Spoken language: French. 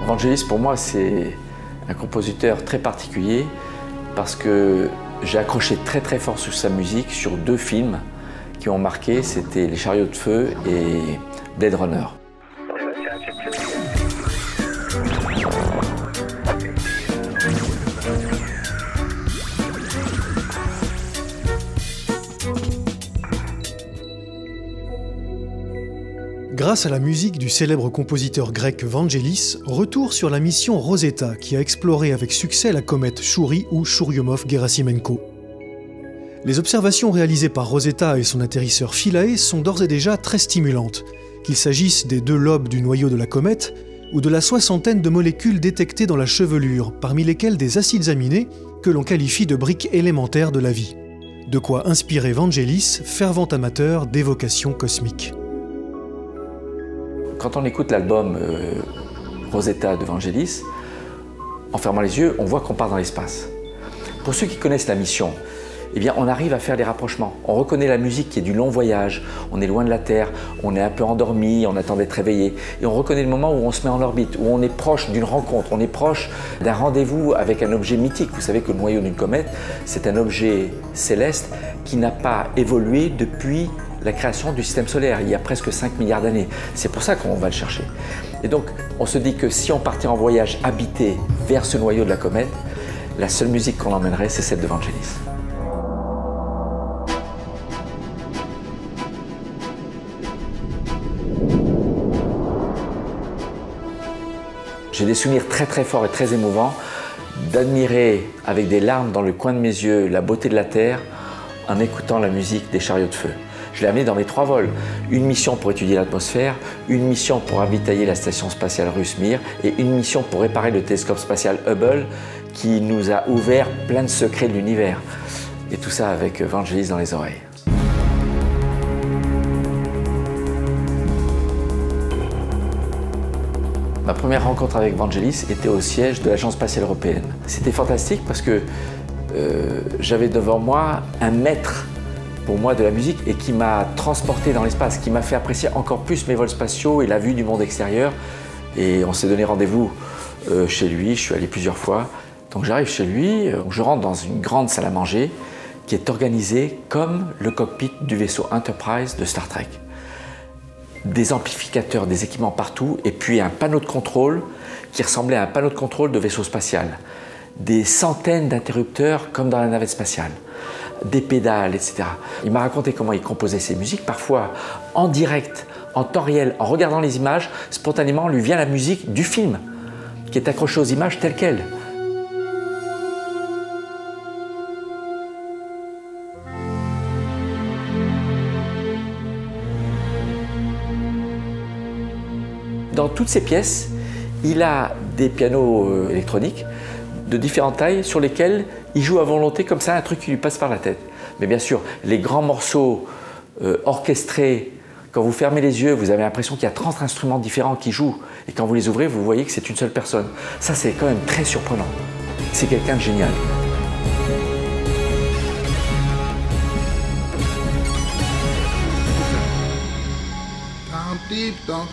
Vangelis, pour moi, c'est un compositeur très particulier parce que j'ai accroché très très fort sur sa musique sur deux films qui ont marqué, c'était Les Chariots de Feu et Blade Runner. Grâce à la musique du célèbre compositeur grec Vangelis, retour sur la mission Rosetta qui a exploré avec succès la comète Shuri ou Churyumov-Gerasimenko. Les observations réalisées par Rosetta et son atterrisseur Philae sont d'ores et déjà très stimulantes, qu'il s'agisse des 2 lobes du noyau de la comète ou de la soixantaine de molécules détectées dans la chevelure, parmi lesquelles des acides aminés que l'on qualifie de briques élémentaires de la vie. De quoi inspirer Vangelis, fervent amateur d'évocations cosmiques. Quand on écoute l'album Rosetta de Vangelis, en fermant les yeux, on voit qu'on part dans l'espace. Pour ceux qui connaissent la mission, eh bien, on arrive à faire des rapprochements. On reconnaît la musique qui est du long voyage, on est loin de la Terre, on est un peu endormi, on attend d'être réveillé. Et on reconnaît le moment où on se met en orbite, où on est proche d'une rencontre, on est proche d'un rendez-vous avec un objet mythique. Vous savez que le noyau d'une comète, c'est un objet céleste qui n'a pas évolué depuis la création du système solaire, il y a presque 5 milliards d'années. C'est pour ça qu'on va le chercher. Et donc, on se dit que si on partait en voyage habité vers ce noyau de la comète, la seule musique qu'on emmènerait, c'est celle de Vangelis. J'ai des souvenirs très très forts et très émouvants d'admirer avec des larmes dans le coin de mes yeux la beauté de la Terre en écoutant la musique des Chariots de Feu. Je l'ai amené dans mes 3 vols. Une mission pour étudier l'atmosphère, une mission pour ravitailler la station spatiale russe Mir et une mission pour réparer le télescope spatial Hubble qui nous a ouvert plein de secrets de l'univers. Et tout ça avec Vangelis dans les oreilles. Ma première rencontre avec Vangelis était au siège de l'Agence spatiale européenne. C'était fantastique parce que j'avais devant moi un maître pour moi de la musique et qui m'a transporté dans l'espace, qui m'a fait apprécier encore plus mes vols spatiaux et la vue du monde extérieur. Et on s'est donné rendez-vous chez lui, je suis allé plusieurs fois. Donc j'arrive chez lui, je rentre dans une grande salle à manger qui est organisée comme le cockpit du vaisseau Enterprise de Star Trek. Des amplificateurs, des équipements partout et puis un panneau de contrôle qui ressemblait à un panneau de contrôle de vaisseau spatial. Des centaines d'interrupteurs comme dans la navette spatiale. Des pédales, etc. Il m'a raconté comment il composait ses musiques, parfois en direct, en temps réel, en regardant les images, spontanément lui vient la musique du film, qui est accrochée aux images telles quelles. Dans toutes ces pièces, il a des pianos électroniques de différentes tailles sur lesquels il joue à volonté comme ça un truc qui lui passe par la tête. Mais bien sûr, les grands morceaux orchestrés, quand vous fermez les yeux, vous avez l'impression qu'il y a 30 instruments différents qui jouent. Et quand vous les ouvrez, vous voyez que c'est une seule personne. Ça, c'est quand même très surprenant. C'est quelqu'un de génial. Down deep, don't